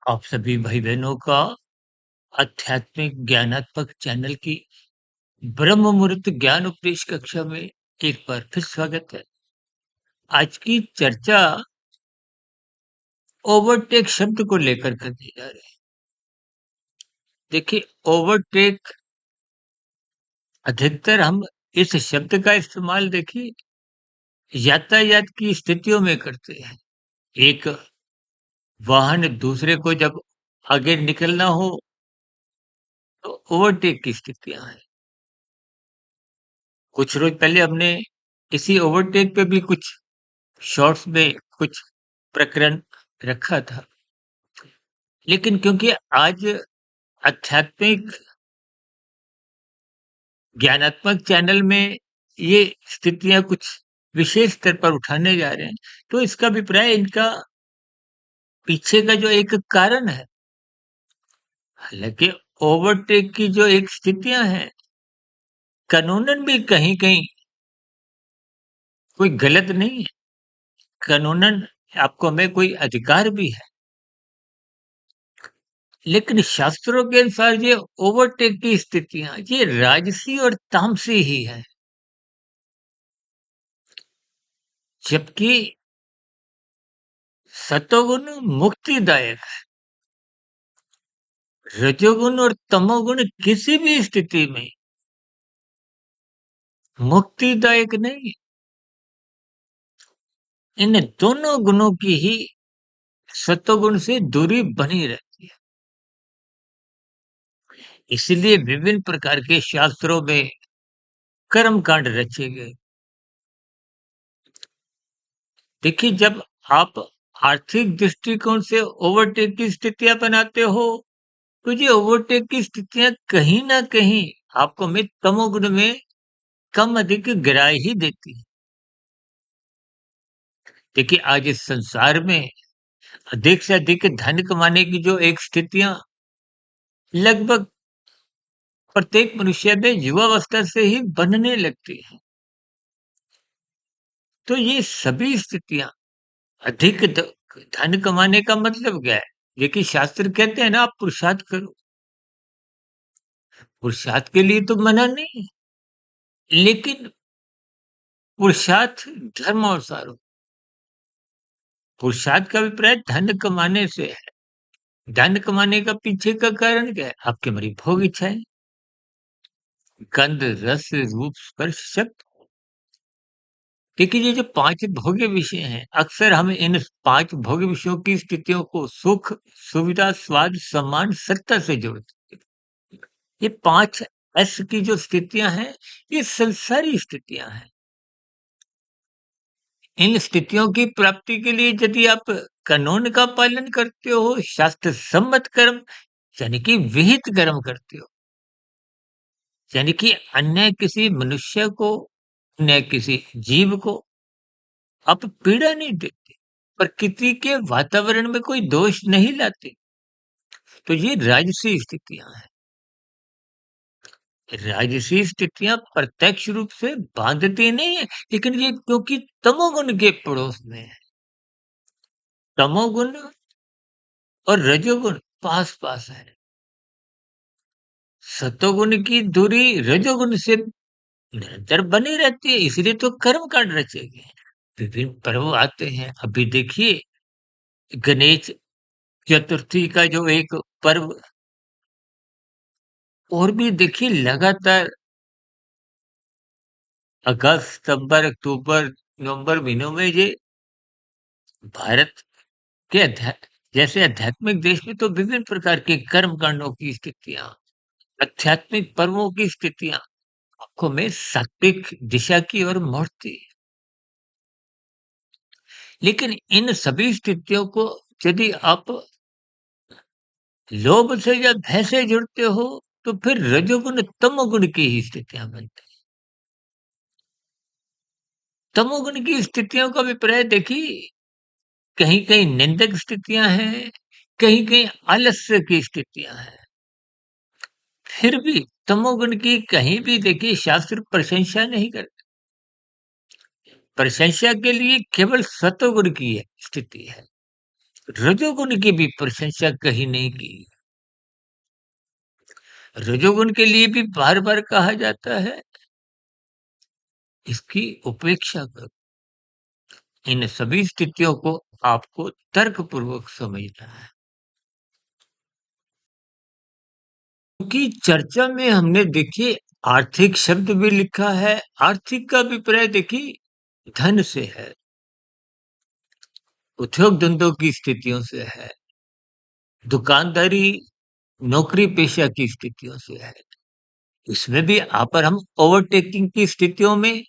आप सभी भाई-बहनों का आध्यात्मिक ज्ञानात्मक चैनल की ब्रह्म मुहूर्त ज्ञान उपदेश कक्षा में एक बार फिर स्वागत है। आज की चर्चा ओवरटेक शब्द को लेकर करने जा रहे हैं। देखिए, ओवरटेक अधिकतर हम इस शब्द का इस्तेमाल देखिए यातायात की स्थितियों में करते हैं। एक वाहन दूसरे को जब आगे निकलना हो तो ओवरटेक की स्थितियाँ हैं। कुछ रोज़ पहले हमने इसी ओवरटेक पे भी कुछ शॉर्ट्स में कुछ प्रकरण रखा था। लेकिन क्योंकि आज आध्यात्मिक ज्ञानात्मक चैनल में ये स्थितियाँ कुछ विशेष स्तर पर उठाने जा रहे हैं, तो इसका अभिप्राय इनका पीछे का जो एक कारण है, हालाँकि ओवरटेक की जो एक स्थितियाँ हैं, कानूनन भी कहीं-कहीं कोई गलत नहीं है। कानूनन आपको में कोई अधिकार भी है। लेकिन शास्त्रों के अनुसार ये ओवरटेक की स्थितियाँ, ये राजसी और तामसी ही है। जबकि सतोगुण मुक्तिदायक है, रजोगुण और तमोगुण किसी भी स्थिति में मुक्तिदायक नहीं। इन दोनों गुणों की ही सतोगुण से दूरी बनी रहती है। इसलिए विभिन्न प्रकार के शास्त्रों में कर्म कांड रचे गए। देखिए, जब आप आर्थिक दृष्टिकोण से ओवरटेक की स्थितियां बनाते हो, तो ये ओवरटेक की स्थितियां कहीं ना कहीं आपको में तमोगुण में कम अधिक गिराए ही देती है। देखिए, आज इस संसार में अधिक से अधिक धन कमाने की जो एक स्थितियां लगभग प्रत्येक मनुष्य में युवावस्था से ही बनने लगती है। तो ये सभी स्थितियां अधिक धन कमाने का मतलब क्या है? देखिए, शास्त्र कहते हैं ना, आप पुरुषार्थ करो। पुरुषार्थ के लिए तो मना नहीं है, लेकिन पुरुषार्थ धर्म अनुसार हो। पुरुषार्थ का अभिप्राय धन कमाने से है। धन कमाने का पीछे का कारण क्या है? आपकी हमारी भोग इच्छाएं, गंध, रस, रूप, स्पर्श, शब्द। देखिए, ये जो पांच भोग्य विषय हैं, अक्सर हम इन पांच भोग्य विषयों की स्थितियों को सुख, सुविधा, स्वाद, सम्मान, सत्ता से जोड़ते हैं। ये पांच एस की जो स्थितियां हैं, ये संसारी स्थितियां हैं। इन स्थितियों की प्राप्ति के लिए यदि आप कानून का पालन करते हो, शास्त्र सम्मत कर्म यानी कि विहित कर्म करते हो, यानी कि अन्य किसी मनुष्य को, अन्य किसी जीव को आप पीड़ा नहीं देते, प्रकृति के वातावरण में कोई दोष नहीं लाते, तो ये राजसी स्थितियां हैं। राजसी स्थितियां प्रत्यक्ष रूप से बांधती नहीं है, लेकिन ये क्योंकि तमोगुण के पड़ोस में है। तमोगुण और रजोगुण पास पास है। सतोगुण की दूरी रजोगुण से निरंतर बनी रहती है, इसलिए तो कर्म कांड रचे गए हैं। विभिन्न पर्व आते हैं। अभी देखिए, गणेश चतुर्थी का जो एक पर्व, और भी देखिए लगातार अगस्त, सितंबर, अक्टूबर, नवंबर महीनों में ये भारत के जैसे आध्यात्मिक देश में तो विभिन्न प्रकार के कर्म कांडों की स्थितियां, आध्यात्मिक पर्वों की स्थितियां आंखों में सात्विक दिशा की ओर मोड़ती है। लेकिन इन सभी स्थितियों को यदि आप लोभ से या भय से जुड़ते हो, तो फिर रजोगुण तमोगुण की ही स्थितियां बनती हैं। तमोगुण की स्थितियों का अभिप्राय देखिए, कहीं कहीं निंदक स्थितियां हैं, कहीं कहीं आलस्य की स्थितियां हैं। फिर भी तमोगुण की कहीं भी देखिए शास्त्र प्रशंसा नहीं करते। प्रशंसा के लिए केवल सतोगुण की है स्थिति है। रजोगुण की भी प्रशंसा कहीं नहीं की। रजोगुण के लिए भी बार-बार कहा जाता है, इसकी उपेक्षा करो। इन सभी स्थितियों को आपको तर्कपूर्वक समझना है। क्योंकि चर्चा में हमने देखिए आर्थिक शब्द भी लिखा है, आर्थिक का अभिप्राय देखिए धन से है, उद्योग-धंधों की स्थितियों से है, दुकानदारी, नौकरी-पेशा की स्थितियों से है। इसमें भी अगर हम ओवरटेकिंग की स्थितियों में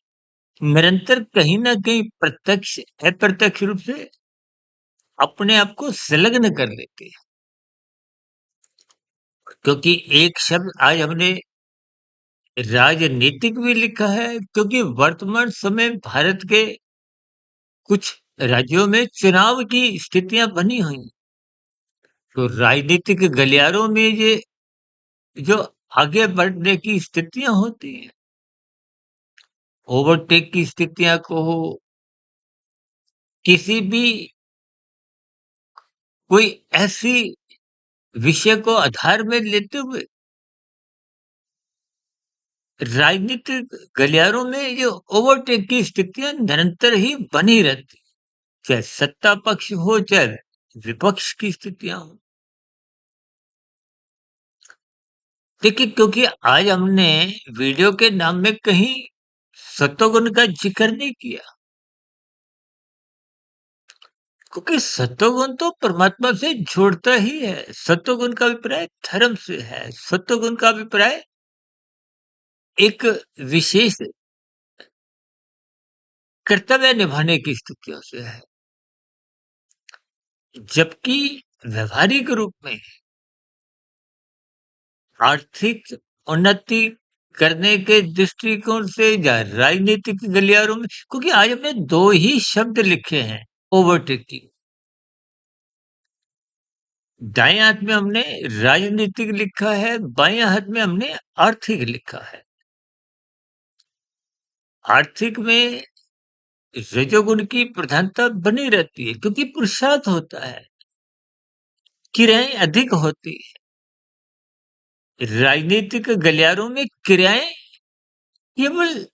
निरंतर कहीं न कहीं प्रत्यक्ष, अप्रत्यक्ष रूप से अपने आप को संलग्न कर लेते हैं। क्योंकि एक शब्द आज हमने राजनीतिक भी लिखा है, क्योंकि वर्तमान समय भारत के कुछ राज्यों में चुनाव की स्थितियाँ बनी हुई हैं। तो राजनीतिक गलियारों में ये जो आगे बढ़ने की स्थितियाँ होती हैं, ओवरटेक की स्थितियाँ कहो, किसी भी कोई ऐसी विषय को आधार में लेते हुए राजनीतिक गलियारों में ये ओवरटेक की स्थितियाँ निरंतर ही बनी रहती, चाहे सत्ता पक्ष हो, चाहे विपक्ष की स्थितियाँ हों। देखिए, क्योंकि आज हमने वीडियो के नाम में कहीं सत्वगुण का जिक्र नहीं किया, क्योंकि सत्वगुण तो परमात्मा से जोड़ता ही है। सत्वगुण का अभिप्राय धर्म से है, सत्वगुण का अभिप्राय एक विशेष कर्तव्य निभाने की स्थितियों से है। जबकि व्यावहारिक रूप में आर्थिक उन्नति करने के दृष्टिकोण से या राजनीतिक गलियारों में, क्योंकि आज हमने 2 ही शब्द लिखे हैं, ओवरटेकिंग। दाएँ हाथ में हमने राजनीतिक लिखा है, बाएँ हाथ में हमने आर्थिक लिखा है। आर्थिक में रजोगुण की प्रधानता बनी रहती है, क्योंकि पुरुषार्थ होता है, क्रियाएँ अधिक होती हैं। राजनीतिक गलियारों में क्रियाएँ केवल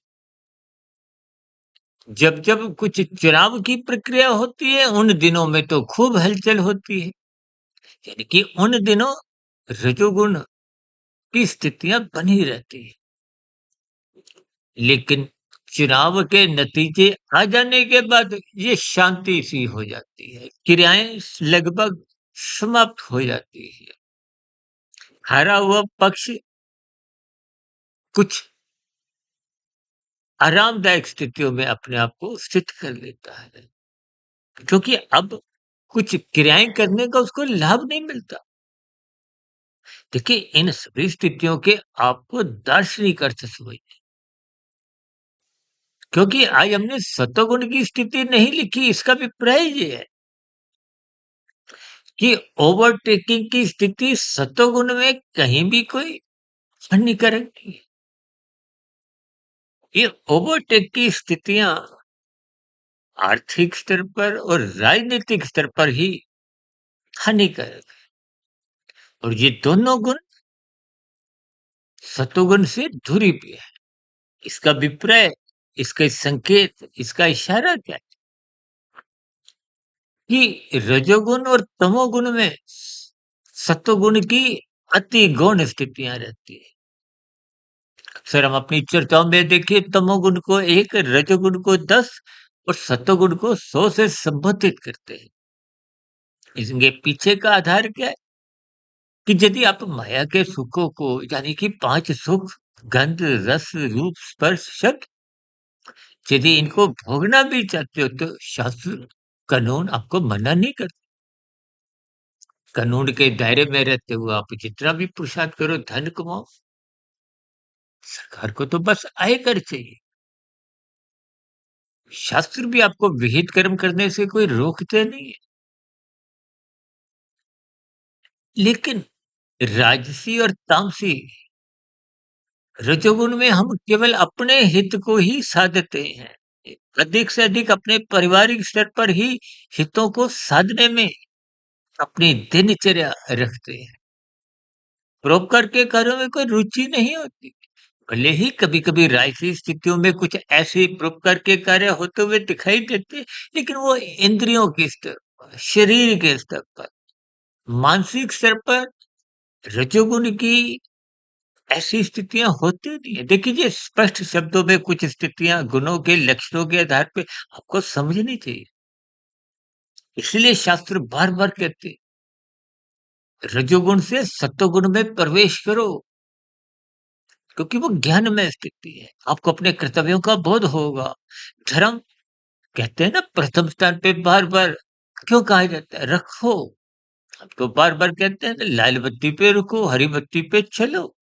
जब-जब कुछ चुनाव की प्रक्रिया होती है, उन दिनों में तो खूब हलचल होती है। यानी कि उन दिनों रजोगुण की स्थितियाँ बनी रहती हैं। लेकिन चुनाव के नतीजे आ जाने के बाद ये शांति सी हो जाती है। क्रियाएँ लगभग समाप्त हो जाती है। हारा हुआ पक्ष कुछ आरामदायक स्थितियों में अपने आप को स्थित कर लेता है। क्योंकि अब कुछ क्रियाएँ करने का उसको लाभ नहीं मिलता। देखिए, इन सभी स्थितियों के आपको दार्शनिक अर्थ समझने, क्योंकि आज हमने सतोगुण की स्थिति नहीं लिखी, इसका अभिप्राय ये है कि ओवरटेकिंग की स्थिति सतोगुण में कहीं भी कोई हानिकारक नहीं है। ये ओवरटेक की स्थितियां आर्थिक स्तर पर और राजनीतिक स्तर पर ही हानिकारक है, और ये दोनों गुण सतोगुण से दूरी पे है। इसका अभिप्राय, इसका संकेत, इसका इशारा क्या है कि रजोगुण और तमोगुण में सत्वगुण की अति गौण स्थितियां रहती है। अक्सर हम अपनी चर्चाओं में देखिए तमोगुण को 1, रजोगुण को 10 और सत्वगुण को 100 से संबोधित करते हैं। इसके पीछे का आधार क्या है कि यदि आप माया के सुखों को, यानी कि 5 सुख, गंध, रस, रूप, स्पर्श, शब्द, यदि इनको भोगना भी चाहते हो तो शास्त्र, कानून आपको मना नहीं करते। कानून के दायरे में रहते हुए आप जितना भी पुरुषार्थ करो, धन कमाओ, सरकार को तो बस आयकर चाहिए। शास्त्र भी आपको विहित कर्म करने से कोई रोकते नहीं है। लेकिन राजसी और तामसी, रजोगुण में हम केवल अपने हित को ही साधते हैं। अधिक से अधिक अपने पारिवारिक स्तर पर ही हितों को साधने में अपनी दिनचर्या रखते हैं। परोपकार के कार्यों में कोई रुचि नहीं होती। भले ही कभी-कभी राजसी स्थितियों में कुछ ऐसे परोपकार के कार्य होते हुए दिखाई देते, लेकिन वो इंद्रियों के स्तर पर, शरीर के स्तर पर, मानसिक स्तर पर रजोगुण की ऐसी स्थितियाँ होती नहीं है। देखिए, ये स्पष्ट शब्दों में कुछ स्थितियाँ गुणों के लक्षणों के आधार पे आपको समझनी चाहिए। इसलिए शास्त्र बार-बार कहते हैं, रजोगुण से सत्वगुण में प्रवेश करो, क्योंकि वो ज्ञान में स्थिति है। आपको अपने कर्तव्यों का बोध होगा। धर्म कहते हैं ना, प्रथम स्थान पे बार-बार क्यों कहा जाता है? रखो। हम तो बार-बार कहते हैं ना, लाल बत्ती पे रुको, हरी बत्ती पे चलो।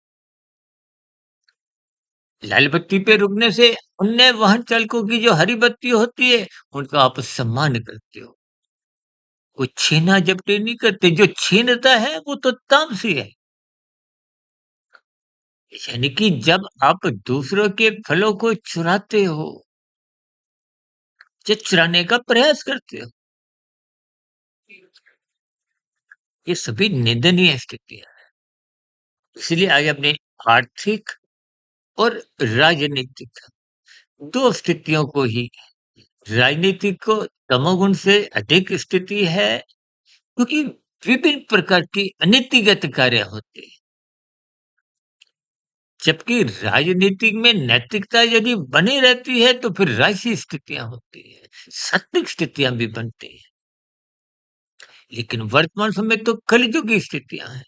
लाल बत्ती पे रुकने से अन्य वाहन चालकों की जो हरी बत्ती होती है, उनका आप सम्मान करते हो। वो छीना-झपटी नहीं करते, जो छीनता है वो तो तामसी है। यानी कि जब आप दूसरों के फलों को चुराते हो, या चुराने का प्रयास करते हो, ये सभी निंदनीय स्थितियाँ हैं। इसलिए आज अपने आर्थिक और राजनीतिक 2 स्थितियों को ही, राजनीतिक को तमोगुण से अधिक स्थिति है, क्योंकि विभिन्न प्रकार की अनीतिगत कार्य होते हैं। जबकि राजनीतिक में नैतिकता यदि बनी रहती है, तो फिर राजसी स्थितियाँ होती हैं, सात्विक स्थितियाँ भी बनती हैं। लेकिन वर्तमान समय तो कलयुग की स्थितियाँ हैं।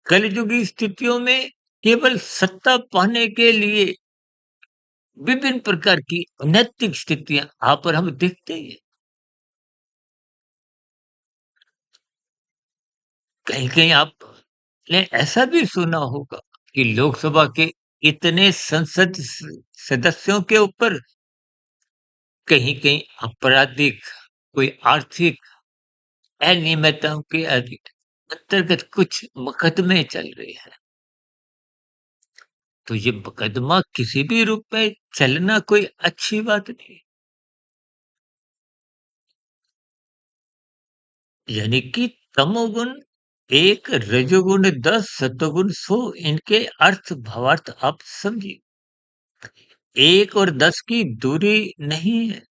कलयुगी स्थितियों में केवल सत्ता पाने के लिए विभिन्न प्रकार की अनैतिक स्थितियाँ आप और हम देखते ही हैं। कहीं-कहीं आपने ऐसा भी सुना होगा कि लोकसभा के इतने संसद सदस्यों के ऊपर कहीं-कहीं आपराधिक, कोई आर्थिक अनियमितताओं के अंतर्गत कुछ मुकदमे चल रहे हैं। तो ये मुकदमा किसी भी रूप में चलना कोई अच्छी बात नहीं। यानी कि तमोगुण 1, रजोगुण 10, सतोगुण 100, इनके अर्थ भावार्थ आप समझिए। 1 और 10 की दूरी नहीं है।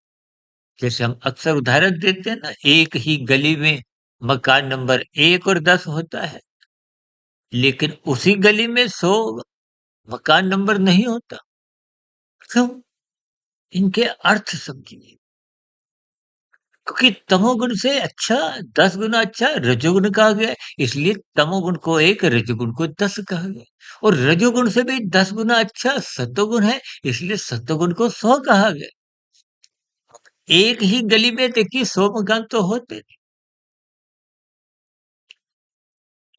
जैसे हम अक्सर उदाहरण देते हैं ना, एक ही गली में मकान नंबर 1 और 10 होता है, लेकिन उसी गली में 100 मकान नंबर नहीं होता। क्यों? इनके अर्थ समझिए। क्योंकि तमोगुण से अच्छा 10 गुना अच्छा रजोगुण कहा गया है, इसलिए तमोगुण को 1, रजोगुण को 10 कहा गया। और रजोगुण से भी 10 गुना अच्छा सतोगुण है, इसलिए सतोगुण को 100 कहा गया। एक ही गली में देखिए 100 मकान तो होते नहीं।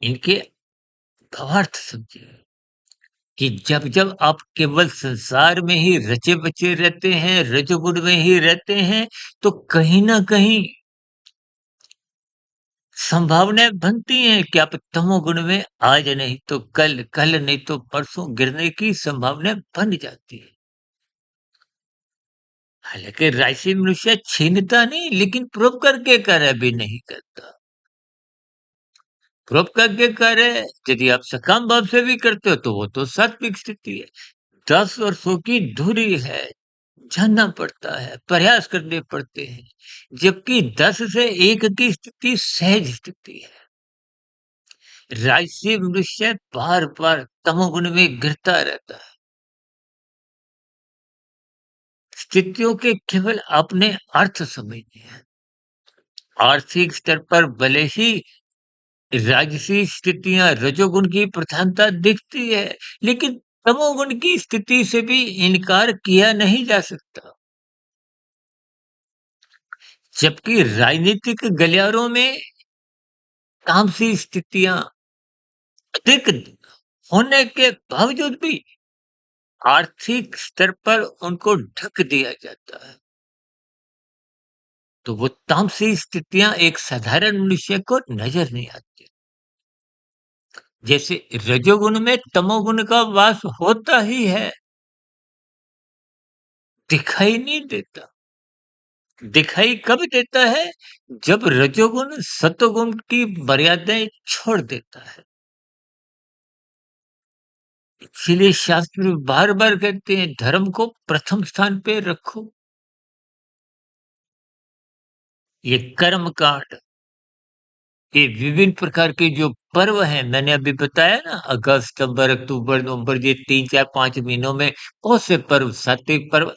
इनके भावार्थ समझिए कि जब-जब आप केवल संसार में ही रचे-बचे रहते हैं, रजोगुण में ही रहते हैं, तो कहीं न कहीं संभावनाएँ बनती हैं कि आप तमोगुण में आज नहीं तो कल, कल नहीं तो परसों गिरने की संभावनाएँ बन जाती हैं। हालाँकि राशि मनुष्य छीनता नहीं, लेकिन परोपकार के कार्य भी नहीं करता। परोपकार के कार्य यदि आप सकाम भाव से भी करते हो, तो वो तो सात्विक स्थिति है। 10 वर्षों की दूरी है, जानना पड़ता है, प्रयास करने पड़ते हैं, जबकि 10 से 1 की स्थिति सहज स्थिति है। राजसी मनुष्य बार-बार तमोगुण में गिरता रहता है। स्थितियों के केवल अपने अर्थ समझने हैं। आर्थिक स्तर पर भले ही राजसी स्थितियाँ रजोगुण की प्रधानता दिखती है, लेकिन तमोगुण की स्थिति से भी इनकार किया नहीं जा सकता। जबकि राजनीतिक गलियारों में तामसी स्थितियाँ अधिक होने के बावजूद भी आर्थिक स्तर पर उनको ढक दिया जाता है। तो वो तामसी स्थितियाँ एक साधारण मनुष्य को नज़र नहीं आती। जैसे रजोगुण में तमोगुण का वास होता ही है, दिखाई नहीं देता। दिखाई कब देता है? जब रजोगुण सतोगुण की मर्यादाएँ छोड़ देता है। इसीलिए शास्त्र बार-बार कहते हैं धर्म को प्रथम स्थान पे रखो। ये कर्म कांड, ये विभिन्न प्रकार के जो पर्व हैं, मैंने अभी बताया ना अगस्त, सितंबर, अक्टूबर, नवंबर ये 3, 4, 5 महीनों में बहुत से पर्व, सात्विक पर्व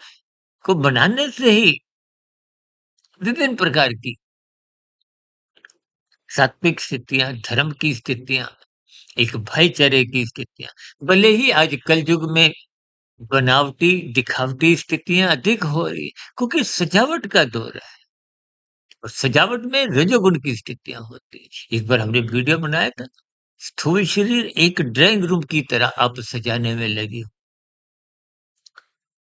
को मनाने से ही विभिन्न प्रकार की सात्विक स्थितियाँ, धर्म की स्थितियाँ, एक भाईचारे की स्थितियाँ, भले ही आज कलयुग में बनावटी, दिखावटी स्थितियाँ अधिक हो रही हैं, क्योंकि सजावट का दौर है और सजावट में रजोगुण की स्थितियाँ होती हैं। एक बार हमने वीडियो बनाया था, स्थूल शरीर एक ड्राइंग रूम की तरह आप सजाने में लगे हो।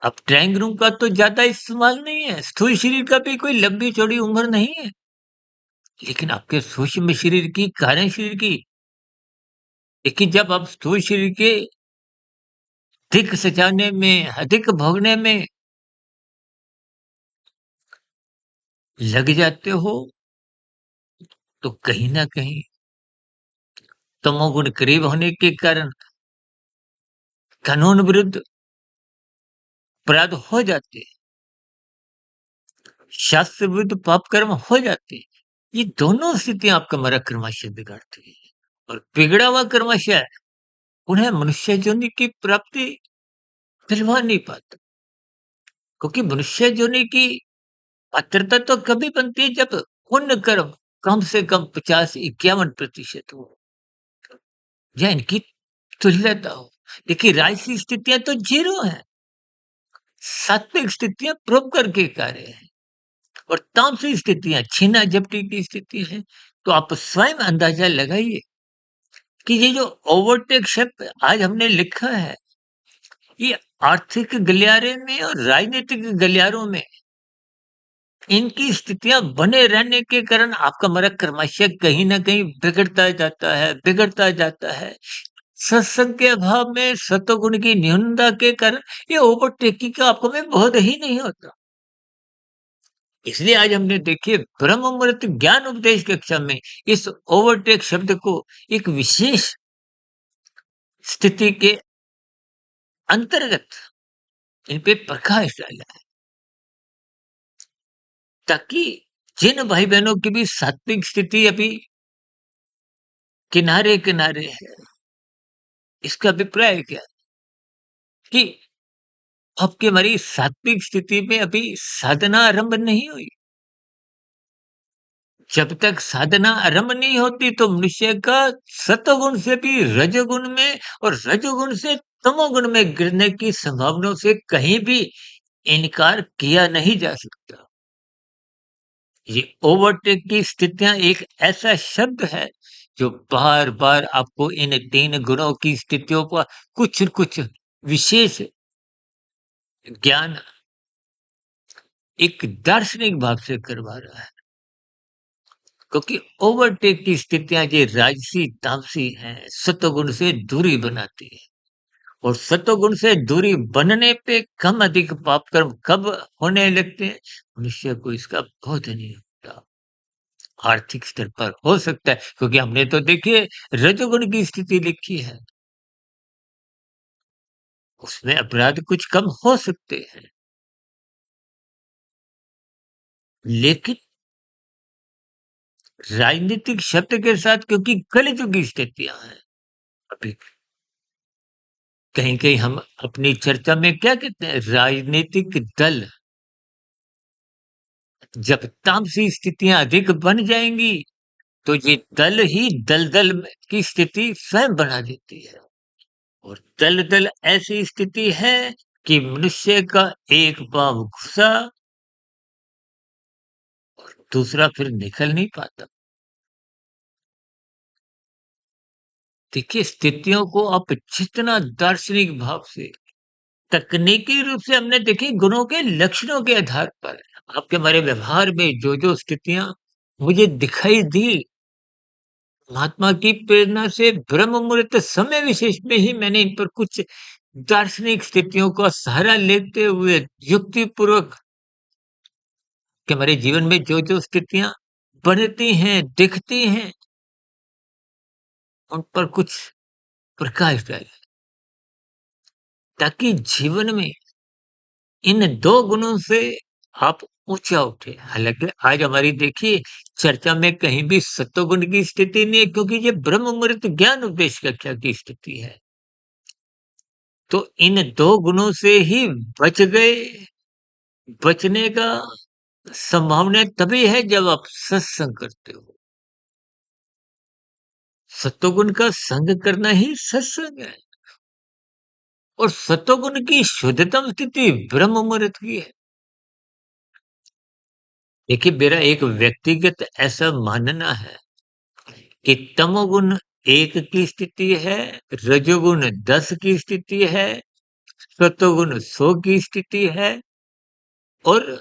अब ड्राइंग रूम का तो ज़्यादा इस्तेमाल नहीं है, स्थूल शरीर का भी कोई लंबी-चौड़ी उम्र नहीं है, लेकिन आपके सूक्ष्म शरीर की, कारण शरीर की, लेकिन जब आप स्थूल शरीर के अधिक सजाने में, अधिक भोगने में लग जाते हो, तो कहीं न कहीं तमोगुण करीब होने के कारण कानून विरुद्ध अपराध हो जाते हैं, शास्त्र विरुद्ध पाप कर्म हो जाते हैं। ये दोनों स्थितियाँ आपका हमारा क्रमशः बिगाड़ती है और बिगड़ा हुआ क्रमशः उन्हें मनुष्य योनि की प्राप्ति दिलवा नहीं पाता, क्योंकि मनुष्य योनि की पात्रता तो कभी बनती है जब पुण्य कर्म कम से कम 50-51% हो या इनकी तुल्यता हो। देखिए राजसी स्थितियाँ तो 0 है, सात्विक स्थितियाँ प्रूव करके कार्य है और तामसिक स्थितियाँ छीना-झपटी की स्थिति है, तो आप स्वयं अंदाज़ा लगाइए कि ये जो ओवरटेक शब्द आज हमने लिखा है, ये आर्थिक गलियारे में और राजनीतिक गलियारों में इनकी स्थितियाँ बने रहने के कारण आपका हमारा क्रमशः कहीं न कहीं बिगड़ता जाता है, बिगड़ता जाता है। सत्संग के अभाव में सतोगुण की न्यूनता के कारण ये ओवरटेकिंग का आपको में बोध ही नहीं होता। इसलिए आज हमने देखिए ब्रह्म मुहूर्त ज्ञान उपदेश कक्षा में इस ओवरटेक शब्द को एक विशेष स्थिति के अंतर्गत इन पे प्रकाश डाला है, ताकि जिन भाई बहनों की भी सात्विक स्थिति अभी किनारे किनारे है, इसका अभिप्राय क्या है कि आपकी हमारी सात्विक स्थिति में अभी साधना आरंभ नहीं हुई। जब तक साधना आरंभ नहीं होती तो मनुष्य का सतोगुण से भी रजोगुण में और रजोगुण से तमोगुण में गिरने की संभावनाओं से कहीं भी इनकार किया नहीं जा सकता। ये ओवरटेक की स्थितियां एक ऐसा शब्द है जो बार-बार आपको इन 3 गुणों की स्थितियों का कुछ न कुछ विशेष ज्ञान एक दार्शनिक भाव से करवा रहा है। क्योंकि ओवरटेक की स्थितियाँ ये राजसी, तामसी हैं, सत्वगुण से दूरी बनाती है और सत्वगुण से दूरी बनने पे कम अधिक पाप कर्म कब होने लगते हैं? मनुष्य को इसका बोध नहीं होता। आर्थिक स्तर पर हो सकता है क्योंकि हमने तो देखिए रजोगुण की स्थिति लिखी है, उसमें अपराध कुछ कम हो सकते हैं। लेकिन राजनीतिक शब्द के साथ क्योंकि कलयुग की स्थितियाँ हैं, अभी कहीं-कहीं हम अपनी चर्चा में क्या कहते हैं राजनीतिक दल जब तामसी स्थितियाँ अधिक बन जाएँगी, तो ये दल ही दलदल में की स्थिति स्वयं बना देती है और दलदल ऐसी स्थिति है कि मनुष्य का एक पाँव घुसा और दूसरा फिर निकल नहीं पाता। देखिए स्थितियों को आप जितना दार्शनिक भाव से तकनीकी रूप से हमने देखी गुणों के लक्षणों के आधार पर आपके हमारे व्यवहार में जो-जो स्थितियाँ मुझे दिखाई दी, महात्मा की प्रेरणा से ब्रह्म मुहूर्त समय विशेष में ही मैंने इन पर कुछ दार्शनिक स्थितियों का सहारा लेते हुए युक्ति पूर्वक कि हमारे जीवन में जो-जो स्थितियाँ बनती हैं, दिखती हैं, उन पर कुछ प्रकाश डालें, ताकि जीवन में इन 2 गुणों से आप ऊँचा उठे। हालाँकि आज हमारी देखिए चर्चा में कहीं भी सत्वगुण की स्थिति नहीं है, क्योंकि ये ब्रह्म मुहूर्त ज्ञान उपदेश कक्षा की स्थिति है। तो इन 2 गुणों से ही बच गए, बचने का संभावना तभी है जब आप सत्संग करते हो। सत्वगुण का संग करना ही सत्संग है, और सत्वगुण की शुद्धतम स्थिति ब्रह्म मुहूर्त की है। देखिए, मेरा एक व्यक्तिगत ऐसा मानना है कि तमोगुण 1 की स्थिति है, रजोगुण 10 की स्थिति है, सत्वगुण 100 की स्थिति है, और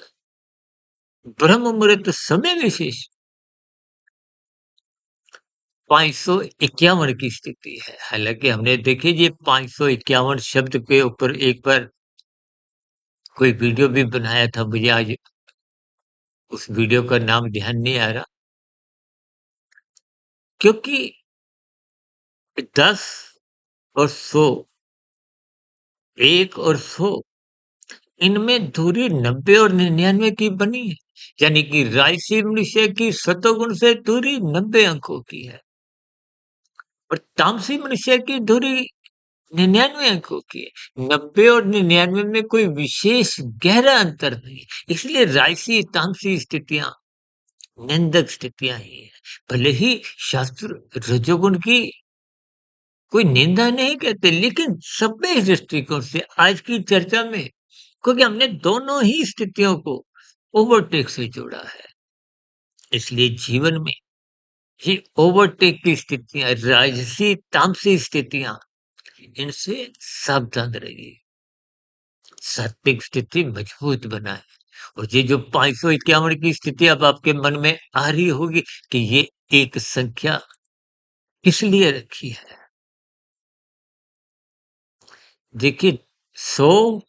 ब्रह्म मुहूर्त समय विशेष 551 की स्थिति है। हालाँकि हमने देखिए ये 551 शब्द के ऊपर एक बार कोई वीडियो भी बनाया था, मुझे आज उस वीडियो का नाम ध्यान नहीं आ रहा। क्योंकि 10 और 100, 1 और 100, इनमें दूरी 90 और 99 की बनी है। यानी कि राजसी मनुष्य की सतोगुण से दूरी 90 अंकों की है, और तामसी मनुष्य की दूरी 99 अंकों की है। 90 और 99 में कोई विशेष गहरा अंतर नहीं है। इसलिए राजसी तामसी स्थितियां निंदक स्थितियां ही है। भले ही शास्त्र रजोगुण की कोई निंदा नहीं कहते, लेकिन सभ्य दृष्टिकोण से आज की चर्चा में, क्योंकि हमने दोनों ही स्थितियों को ओवरटेक से जोड़ा है, इसलिए जीवन में ये ओवरटेक की स्थितियां, राजसी तामसी स्थितियां, इनसे सावधान रहिए। सात्विक स्थिति मजबूत बनाए। और ये जो 551 की स्थिति अब आपके मन में आ रही होगी कि ये एक संख्या किस लिए रखी है। देखिए, 100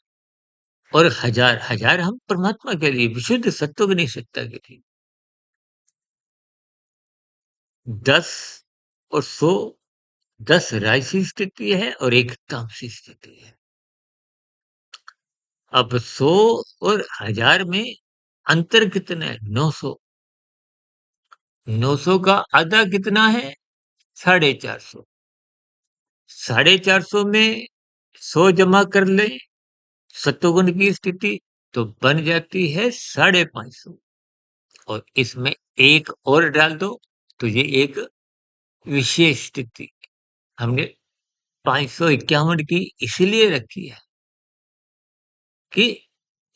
और 1000, 1000 हम परमात्मा के लिए, विशुद्ध सत्वगुणी सत्ता के लिए। 10 और 100, 10 राजसी स्थिति है और 1 तामसी स्थिति है। अब 100 और 1000 में अंतर कितना है? 900। 900 का आधा कितना है? 450। 450 में 100 जमा कर लें, सत्वगुण की स्थिति, तो बन जाती है 550, और इसमें एक और डाल दो, तो ये एक विशेष स्थिति हमने 551 की इसलिए रखी है कि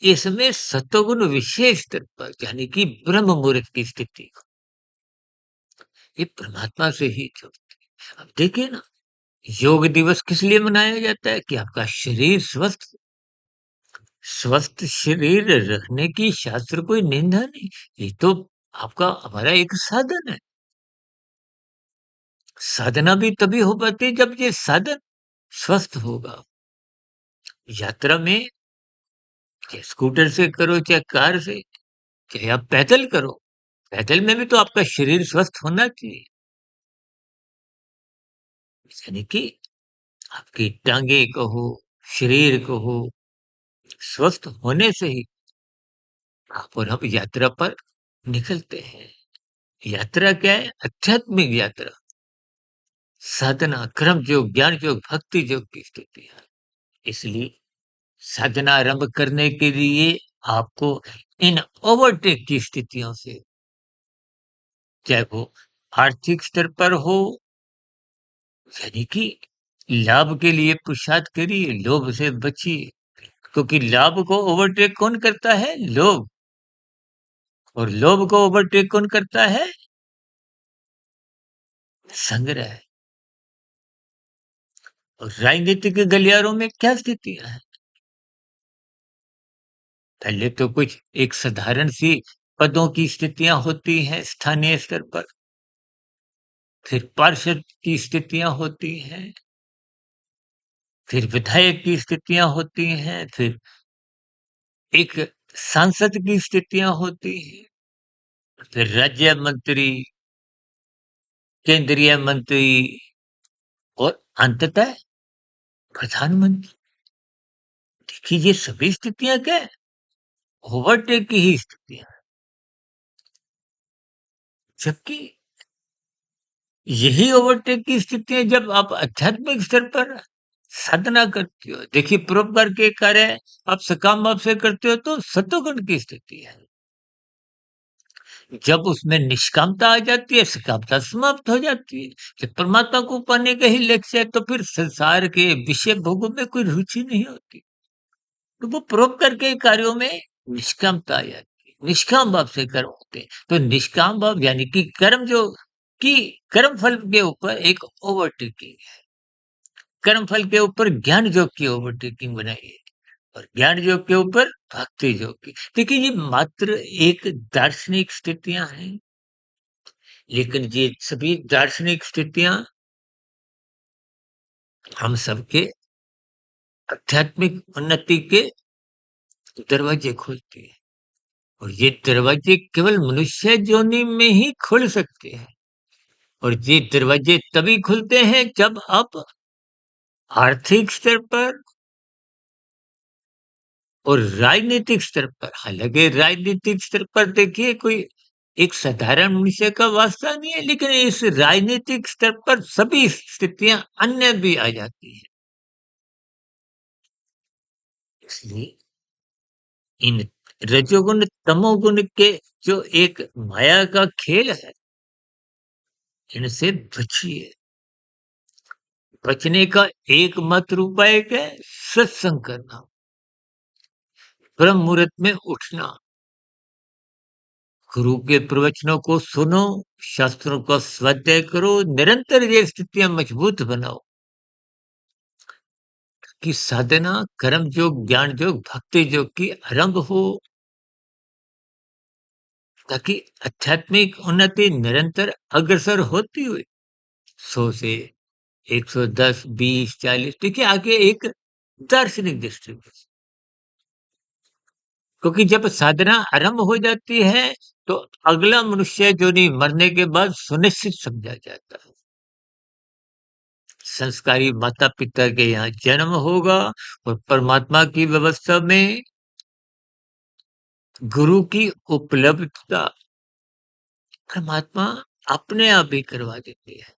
इसमें सत्वगुण विशेष स्तर पर, यानी कि ब्रह्म मुहूर्त की स्थिति, ये परमात्मा से ही जुड़ती है। अब देखिए ना, योग दिवस किस लिए मनाया जाता है? कि आपका शरीर स्वस्थ, स्वस्थ शरीर रखने की शास्त्र कोई निंदा नहीं। ये तो आपका हमारा एक साधन है। साधना भी तभी हो पाती है जब ये साधन स्वस्थ होगा। यात्रा में चाहे स्कूटर से करो, चाहे कार से, चाहे आप पैदल करो, पैदल में भी तो आपका शरीर स्वस्थ होना चाहिए। यानी कि आपकी टांगे कहो, शरीर कहो, स्वस्थ होने से ही आप और हम यात्रा पर निकलते हैं। यात्रा क्या है? आध्यात्मिक यात्रा, साधना, कर्म योग, ज्ञान योग, भक्ति योग की स्थिति है। इसलिए साधना आरंभ करने के लिए आपको इन ओवरटेक की स्थितियों से, चाहे वो आर्थिक स्तर पर हो, यानी कि लाभ के लिए पुरुषार्थ करिए, लोभ से बचिए, क्योंकि लाभ को ओवरटेक कौन करता है? लोभ। और लोभ को ओवरटेक कौन करता है? संग्रह। और राजनीतिक गलियारों में क्या स्थितियां हैं? पहले तो कुछ एक साधारण सी पदों की स्थितियां होती हैं स्थानीय स्तर पर, फिर पार्षद की स्थितियां होती हैं, फिर विधायक की स्थितियां होती हैं, फिर एक सांसद की स्थितियां होती हैं, फिर राज्य मंत्री, केंद्रीय मंत्री और अंततः प्रधानमंत्री। देखिए ये सभी स्थितियां क्या है, ओवरटेक की ही स्थितियां हैं। जबकि यही ओवरटेक की स्थितियां जब आप आध्यात्मिक स्तर पर साधना करते हो, देखिए परोपकार के कार्य आप सकाम भाव से करते हो तो सतोगुण की स्थिति है। जब उसमें निष्कामता आ जाती है, सकामता समाप्त हो जाती है। जब परमात्मा को पाने का ही लक्ष्य है तो फिर संसार के विषय भोगों में कोई रुचि नहीं होती। तो वो परोपकार के कार्यों में निष्कामता आ जाती है। निष्काम भाव से कर्म होते हैं। तो निष्काम भाव यानी कि कर्म जो कि कर्म फल के ऊपर एक ओवरटेकिंग है। कर्म फल के ऊपर ज्ञान योग की ओवरटेकिंग बनाई है और ज्ञान योग के ऊपर भक्ति योग की। देखिए ये मात्र एक दार्शनिक स्थितियां हैं, लेकिन ये सभी दार्शनिक स्थितियां हम सबके आध्यात्मिक उन्नति के दरवाजे खोलती है और ये दरवाजे केवल मनुष्य योनि में ही खुल सकते हैं। और ये दरवाजे तभी खुलते हैं जब आप आर्थिक स्तर पर और राजनीतिक स्तर पर, हालांकि राजनीतिक स्तर पर देखिए कोई एक साधारण मनुष्य का वास्ता नहीं है, लेकिन इस राजनीतिक स्तर पर सभी स्थितियां अन्य भी आ जाती हैं। इसलिए इन रजोगुण तमोगुण के जो एक माया का खेल है, इनसे बचिए। बचने का एकमात्र उपाय क्या है? सत्संग करना, ब्रह्म मुहूर्त में उठना, गुरु के प्रवचनों को सुनो, शास्त्रों का स्वाध्याय करो, निरंतर ये स्थितियां मजबूत बनाओ कि साधना, कर्म योग, ज्ञान योग, भक्ति योग की आरंभ हो, ताकि आध्यात्मिक उन्नति निरंतर अग्रसर होती हुई 100 से 110, 20, 40 देखिए आगे एक दार्शनिक दृष्टिकोण। क्योंकि जब साधना आरंभ हो जाती है तो अगला मनुष्य जो नहीं मरने के बाद सुनिश्चित समझा जाता है। संस्कारी माता पिता के यहाँ जन्म होगा और परमात्मा की व्यवस्था में गुरु की उपलब्धता परमात्मा अपने आप ही करवा देती है।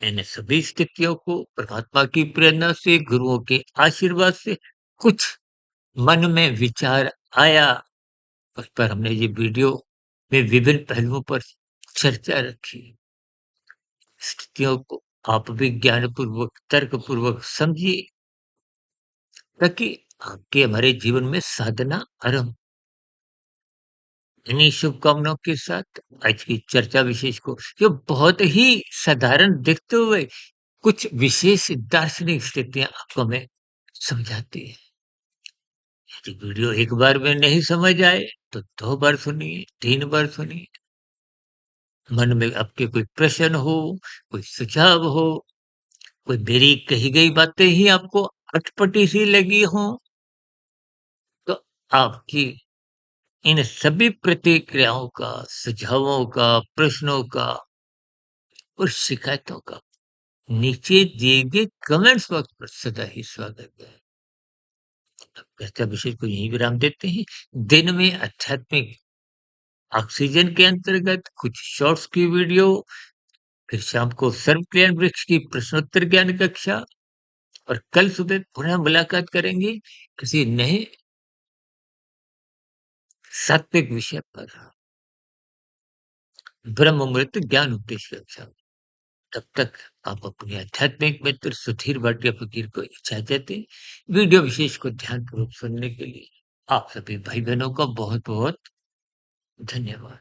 इन सभी स्थितियों को परमात्मा की प्रेरणा से, गुरुओं के आशीर्वाद से कुछ मन में विचार आया, उस पर हमने ये वीडियो में विभिन्न पहलुओं पर चर्चा रखी। स्थितियों को आप भी ज्ञानपूर्वक, तर्कपूर्वक समझिए, ताकि आपके हमारे जीवन में साधना आरंभ। इन्हीं शुभकामनाओं के साथ आज की चर्चा विशेष को जो बहुत ही साधारण दिखते हुए कुछ विशेष दार्शनिक स्थितियां आपको मैं समझाती है। यदि वीडियो एक बार में नहीं समझ आए तो 2 बार सुनिए, 3 बार सुनिए। मन में आपके कोई प्रश्न हो, कोई सुझाव हो, कोई मेरी कही गई बातें ही आपको अटपटी सी लगी हो, तो आपकी इन सभी प्रतिक्रियाओं का, सुझावों का, प्रश्नों का और शिकायतों का नीचे दिए गए कमेंट्स बॉक्स पर सदा ही स्वागत है। चर्चा विषय को यहीं विराम देते हैं। दिन में आध्यात्मिक ऑक्सीजन के अंतर्गत कुछ शॉर्ट्स की वीडियो, फिर शाम को सर्व कल्याण वृक्ष की प्रश्नोत्तर ज्ञान कक्षा और कल सुबह पुनः मुलाकात करेंगे किसी नए सात्विक विषय पर, ब्रह्म मुहूर्त ज्ञान उपदेश कक्षा। तब तक आप अपने आध्यात्मिक मित्र सुधीर भाटिया फकीर को इजाजत दें। वीडियो विशेष को ध्यानपूर्वक सुनने के लिए आप सभी भाई बहनों का बहुत बहुत धन्यवाद।